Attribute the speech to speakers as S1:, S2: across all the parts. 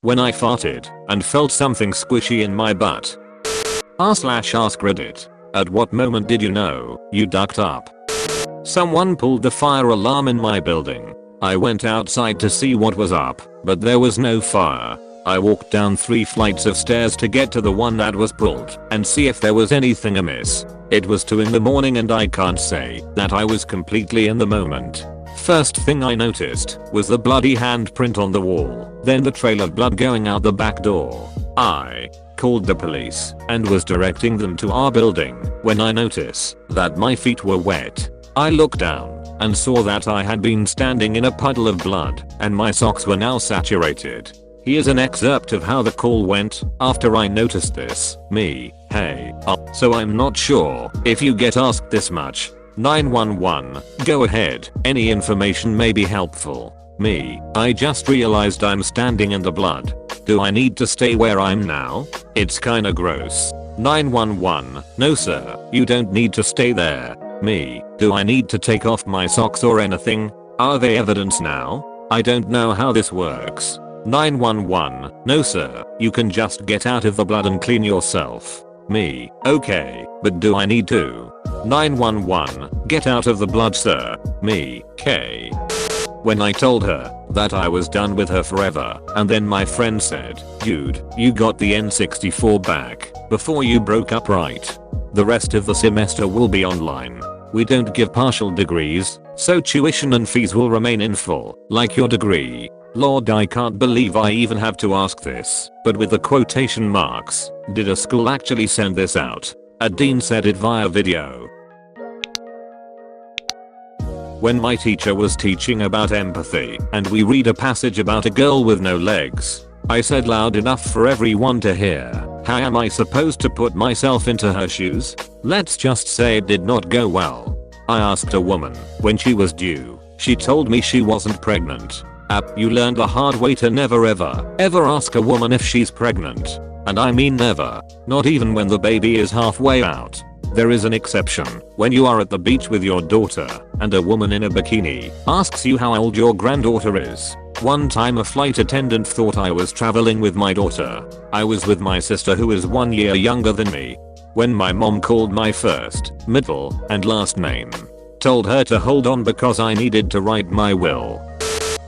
S1: when I farted and felt something squishy in my butt. r/AskReddit. At what moment did you know you ducked up? Someone pulled the fire alarm in my building. I went outside to see what was up, but there was no fire. I walked down 3 flights of stairs to get to the one that was pulled and see if there was anything amiss. It was 2 in the morning and I can't say that I was completely in the moment. First thing I noticed was the bloody handprint on the wall, then the trail of blood going out the back door. I called the police and was directing them to our building when I noticed that my feet were wet. I looked down and saw that I had been standing in a puddle of blood and my socks were now saturated. Here's an excerpt of how the call went after I noticed this. Me, hey, so I'm not sure if you get asked this much. 911, go ahead, any information may be helpful. Me, I just realized I'm standing in the blood. Do I need to stay where I'm now? It's kinda gross. 911, no sir, you don't need to stay there. Me, do I need to take off my socks or anything? Are they evidence now? I don't know how this works. 911, no sir, you can just get out of the blood and clean yourself. Me, okay, but do I need to? 911, get out of the blood sir. Me, K. When I told her that I was done with her forever, and then my friend said, dude, you got the N64 back before you broke up, right? The rest of the semester will be online. We don't give partial degrees, so tuition and fees will remain in full, like your degree. Lord, I can't believe I even have to ask this, but with the quotation marks, did a school actually send this out? A dean said it via video. When my teacher was teaching about empathy and we read a passage about a girl with no legs, I said loud enough for everyone to hear, how am I supposed to put myself into her shoes? Let's just say it did not go well. I asked a woman when she was due. She told me she wasn't pregnant. You learned the hard way to never ever ask a woman if she's pregnant. And I mean never. Not even when the baby is halfway out. There is an exception when you are at the beach with your daughter and a woman in a bikini asks you how old your granddaughter is. One time a flight attendant thought I was traveling with my daughter. I was with my sister who is 1 year younger than me. When my mom called my first, middle, and last name, told her to hold on because I needed to write my will.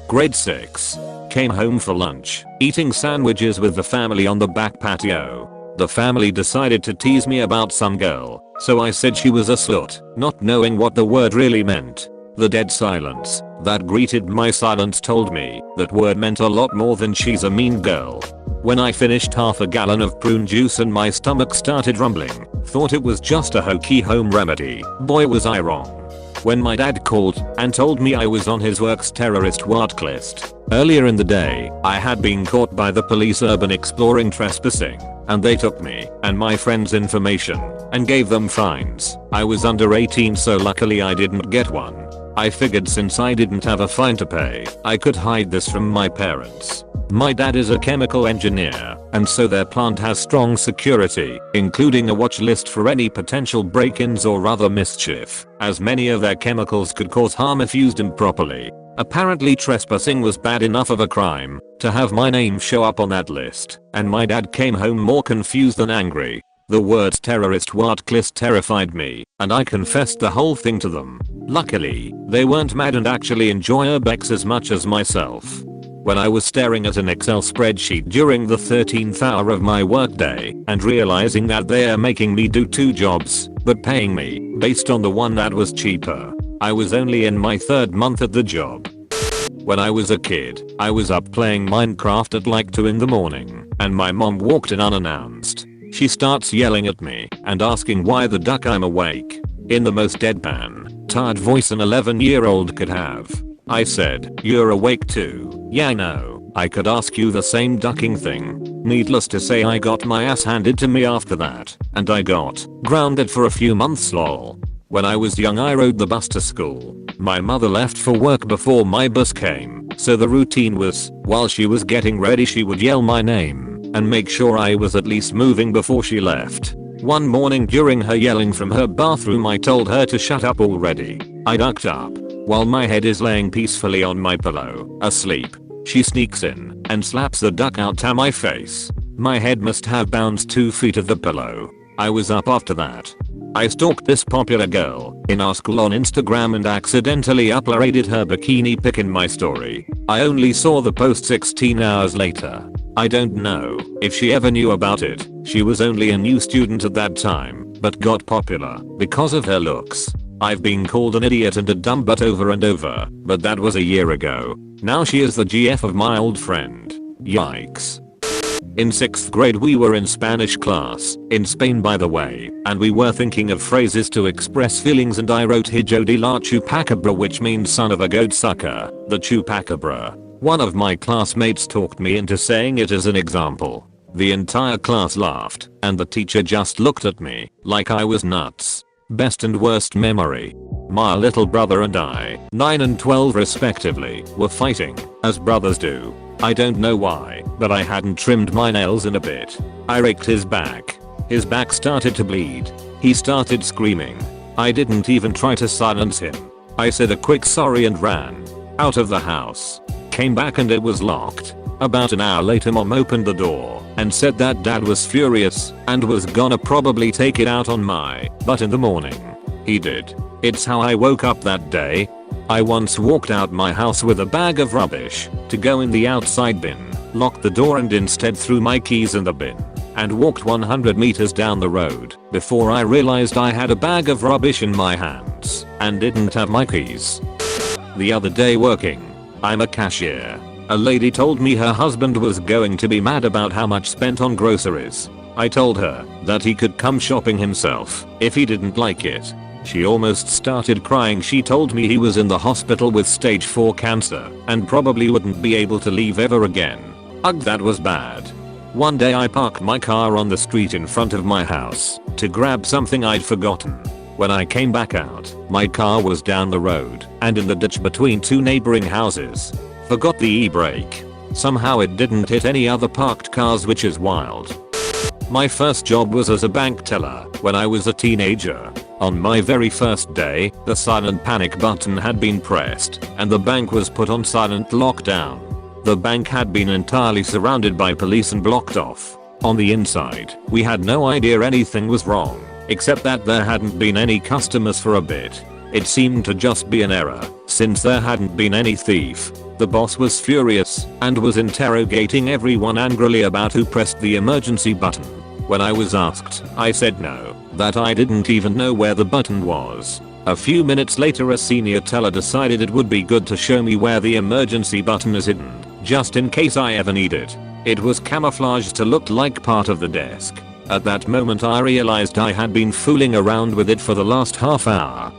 S1: Grade 6. Came home for lunch, eating sandwiches with the family on the back patio. The family decided to tease me about some girl, so I said she was a slut, not knowing what the word really meant. The dead silence that greeted my silence told me that word meant a lot more than she's a mean girl. When I finished half a gallon of prune juice and my stomach started rumbling, thought it was just a hokey home remedy. Boy was I wrong. When my dad called and told me I was on his work's terrorist watch list. Earlier in the day, I had been caught by the police urban exploring trespassing, and they took me and my friend's information and gave them fines. I was under 18, so luckily I didn't get one. I figured since I didn't have a fine to pay, I could hide this from my parents. My dad is a chemical engineer, and so their plant has strong security, including a watch list for any potential break-ins or other mischief, as many of their chemicals could cause harm if used improperly. Apparently trespassing was bad enough of a crime to have my name show up on that list, and my dad came home more confused than angry. The words terrorist watch list terrified me, and I confessed the whole thing to them. Luckily, they weren't mad and actually enjoy urbex as much as myself. When I was staring at an Excel spreadsheet during the 13th hour of my workday and realizing that they are making me do 2 jobs, but paying me based on the one that was cheaper. I was only in my 3rd month at the job. When I was a kid, I was up playing Minecraft at like 2 in the morning, and my mom walked in unannounced. She starts yelling at me and asking why the duck I'm awake, in the most deadpan, tired voice an 11-year-old could have. I said, you're awake too. Yeah, I know. I could ask you the same ducking thing. Needless to say, I got my ass handed to me after that, and I got grounded for a few months lol. When I was young I rode the bus to school. My mother left for work before my bus came, so the routine was, while she was getting ready she would yell my name and make sure I was at least moving before she left. One morning during her yelling from her bathroom I told her to shut up already. I ducked up. While my head is laying peacefully on my pillow, asleep, she sneaks in and slaps the duck out to my face. My head must have bounced 2 feet of the pillow. I was up after that. I stalked this popular girl in our school on Instagram and accidentally uploaded her bikini pic in my story. I only saw the post 16 hours later. I don't know if she ever knew about it. She was only a new student at that time, but got popular because of her looks. I've been called an idiot and a dumb butt over and over, but that was a year ago. Now she is the GF of my old friend. Yikes. In 6th grade we were in Spanish class, in Spain by the way, and we were thinking of phrases to express feelings and I wrote Hijo de la chupacabra, which means son of a goat sucker, the chupacabra. One of my classmates talked me into saying it as an example. The entire class laughed, and the teacher just looked at me like I was nuts. Best and worst memory. My little brother and I, 9 and 12 respectively, were fighting, as brothers do. I don't know why, but I hadn't trimmed my nails in a bit. I raked his back. His back started to bleed. He started screaming. I didn't even try to silence him. I said a quick sorry and ran out of the house. Came back and it was locked. About an hour later mom opened the door and said that dad was furious and was gonna probably take it out on my butt in the morning. He did. It's how I woke up that day. I once walked out my house with a bag of rubbish to go in the outside bin, locked the door and instead threw my keys in the bin, and walked 100 meters down the road before I realized I had a bag of rubbish in my hands and didn't have my keys. The other day working, I'm a cashier. A lady told me her husband was going to be mad about how much spent on groceries. I told her that he could come shopping himself if he didn't like it. She almost started crying. She told me he was in the hospital with stage 4 cancer and probably wouldn't be able to leave ever again. Ugh, that was bad. One day I parked my car on the street in front of my house to grab something I'd forgotten. When I came back out, my car was down the road and in the ditch between 2 neighboring houses. Forgot the e-brake. Somehow it didn't hit any other parked cars, which is wild. My first job was as a bank teller when I was a teenager. On my very first day, the silent panic button had been pressed and the bank was put on silent lockdown. The bank had been entirely surrounded by police and blocked off. On the inside, we had no idea anything was wrong, except that there hadn't been any customers for a bit. It seemed to just be an error, since there hadn't been any thief. The boss was furious and was interrogating everyone angrily about who pressed the emergency button. When I was asked, I said no, that I didn't even know where the button was. A few minutes later a senior teller decided it would be good to show me where the emergency button is hidden, just in case I ever need it. It was camouflaged to look like part of the desk. At that moment I realized I had been fooling around with it for the last half hour.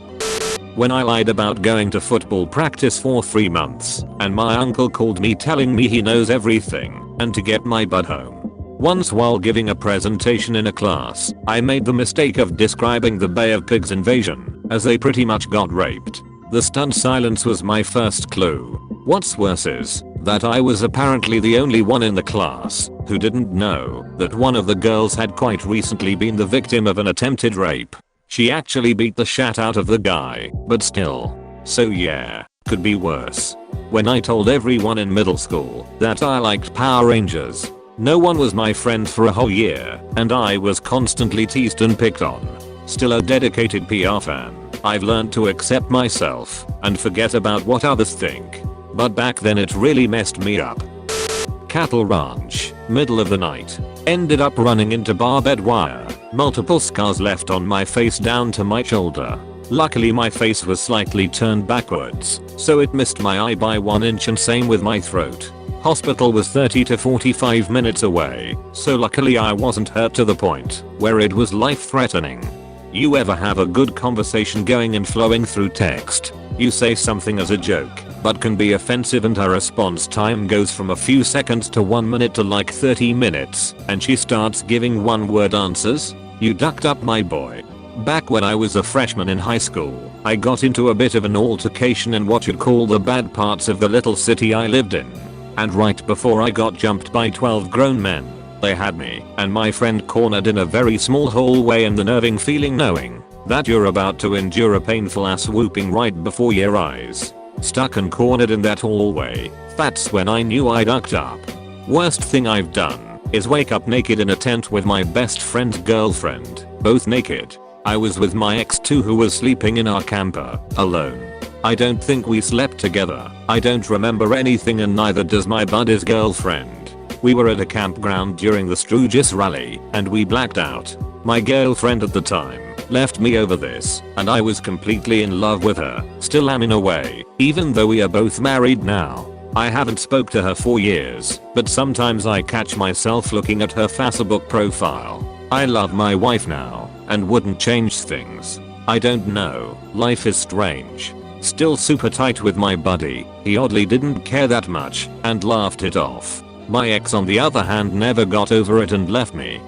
S1: When I lied about going to football practice for 3 months, and my uncle called me telling me he knows everything and to get my butt home. Once while giving a presentation in a class, I made the mistake of describing the Bay of Pigs invasion, as they pretty much got raped. The stunned silence was my first clue. What's worse is that I was apparently the only one in the class who didn't know that one of the girls had quite recently been the victim of an attempted rape. She actually beat the shit out of the guy, but still. So yeah, could be worse. When I told everyone in middle school that I liked Power Rangers, no one was my friend for a whole year, and I was constantly teased and picked on. Still a dedicated PR fan, I've learned to accept myself and forget about what others think. But back then it really messed me up. Cattle ranch, middle of the night. Ended up running into barbed wire. Multiple scars left on my face down to my shoulder. Luckily my face was slightly turned backwards, so it missed my eye by 1 inch, and same with my throat. Hospital was 30 to 45 minutes away, so luckily I wasn't hurt to the point where it was life-threatening. You ever have a good conversation going and flowing through text? You say something as a joke, but can be offensive, and her response time goes from a few seconds to 1 minute to like 30 minutes, and she starts giving one-word answers? You ducked up, my boy. Back when I was a freshman in high school, I got into a bit of an altercation in what you'd call the bad parts of the little city I lived in. And right before I got jumped by 12 grown men, they had me and my friend cornered in a very small hallway, and the nerving feeling knowing that you're about to endure a painful ass whooping right before your eyes. Stuck and cornered in that hallway, that's when I knew I ducked up. Worst thing I've done is wake up naked in a tent with my best friend's girlfriend, both naked. I was with my ex too, who was sleeping in our camper, alone. I don't think we slept together. I don't remember anything, and neither does my buddy's girlfriend. We were at a campground during the Stooges rally and we blacked out. My girlfriend at the time left me over this, and I was completely in love with her. Still am in a way, even though we are both married now. I haven't spoke to her for years, but sometimes I catch myself looking at her Facebook profile. I love my wife now and wouldn't change things. I don't know, life is strange. Still super tight with my buddy. He oddly didn't care that much and laughed it off. My ex on the other hand never got over it and left me.